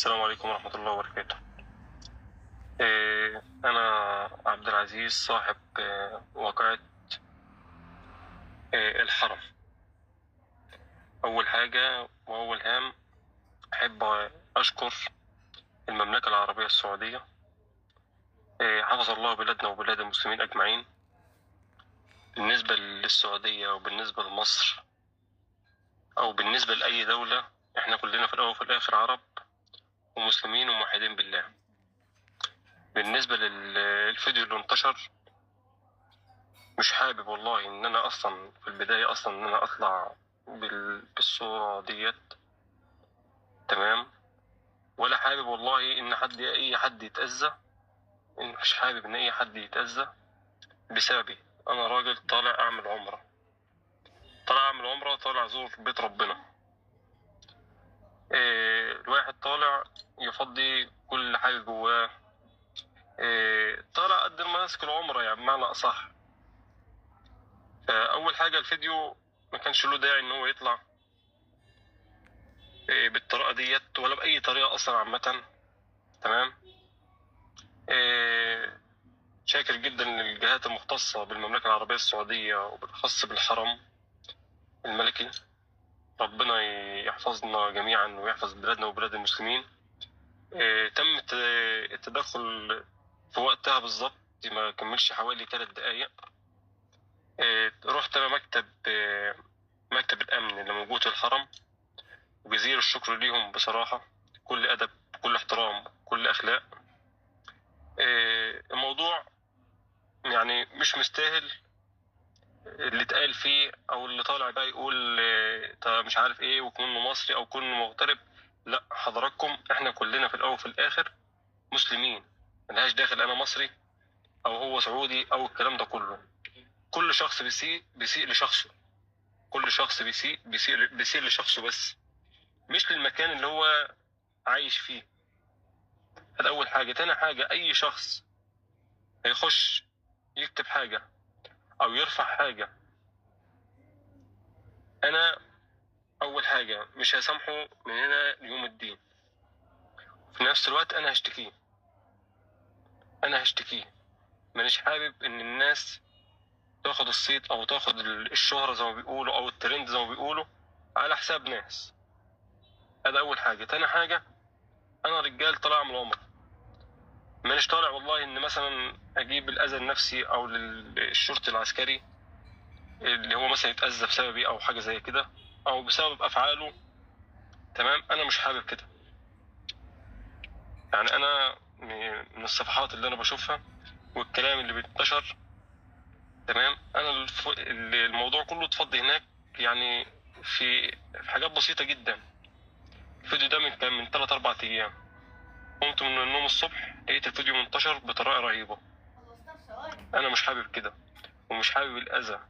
السلام عليكم ورحمة الله وبركاته. أنا عبد العزيز صاحب واقعة الحرم. أول حاجة وأول هام أحب أشكر المملكة العربية السعودية. حفظ الله بلادنا وبلاد المسلمين أجمعين. بالنسبة للسعودية وبالنسبة لمصر أو بالنسبة لأي دولة، إحنا كلنا في الأول وفي الآخر عرب ومسلمين وموحدين بالله. بالنسبة للفيديو اللي انتشر، مش حابب والله ان انا اصلا في البداية اصلا ان انا اطلع بالصورة ديت، تمام؟ ولا حابب والله ان اي حد يتأذى، مش حابب ان اي حد يتأذى بسببي. انا راجل طالع اعمل عمرة، طالع ازور بيت ربنا. الواحد طالع يفضي كل حاجة جواه. طالع قد المناسك العمرة يعني بمعنى اصح. فاول حاجة الفيديو ما كانش له داعي ان هو يطلع بالطريقة ديت ولا بأي طريقة أصلا عامة، تمام؟ شاكر جدا للجهات المختصة بالمملكة العربية السعودية وبالأخص بالحرم الملكي. ربنا يحفظنا جميعا ويحفظ بلادنا وبلاد المسلمين. تم التدخل في وقتها بالظبط، ما كملش حوالي 3 دقايق. رحت أنا مكتب الأمن اللي موجود في الحرم، وجزيل الشكر ليهم بصراحة. كل أدب، كل احترام، كل أخلاق. الموضوع يعني مش مستاهل اللي اتقال فيه، او اللي طالع بقى يقول طب مش عارف ايه وكونه مصري او كونه مغترب. لا حضراتكم، احنا كلنا في الاول وفي الاخر مسلمين. ملهاش داخل انا مصري او هو سعودي او الكلام ده كله. كل شخص بيسيء لشخصه. كل شخص بيسيء لشخصه، بس مش للمكان اللي هو عايش فيه. هذا اول حاجه. تاني حاجه، اي شخص هيخش يكتب حاجه او يرفع حاجه، انا اول حاجه مش هسامحه من هنا ليوم الدين. في نفس الوقت انا هشتكيه. مانيش حابب ان الناس تاخد الصيت او تاخد الشهرة زي ما بيقولوا او الترند زي ما بيقولوا على حساب ناس. هذا اول حاجه. تاني حاجه، انا رجال طالع من العمر. مانيش طالع والله ان مثلا اجيب الاذى النفسي او للشرطي العسكري اللي هو مثلا يتاذى بسببي او حاجه زي كده او بسبب افعاله، تمام؟ انا مش حابب كده. يعني انا من الصفحات اللي انا بشوفها والكلام اللي بينتشر، تمام، انا الموضوع كله اتفضي هناك يعني في حاجات بسيطه جدا. الفيديو ده كان من 3 4 ايام. قمت من النوم الصبح لقيت الفيديو منتشر بطريقه رهيبه. انا مش حابب كده ومش حابب الاذى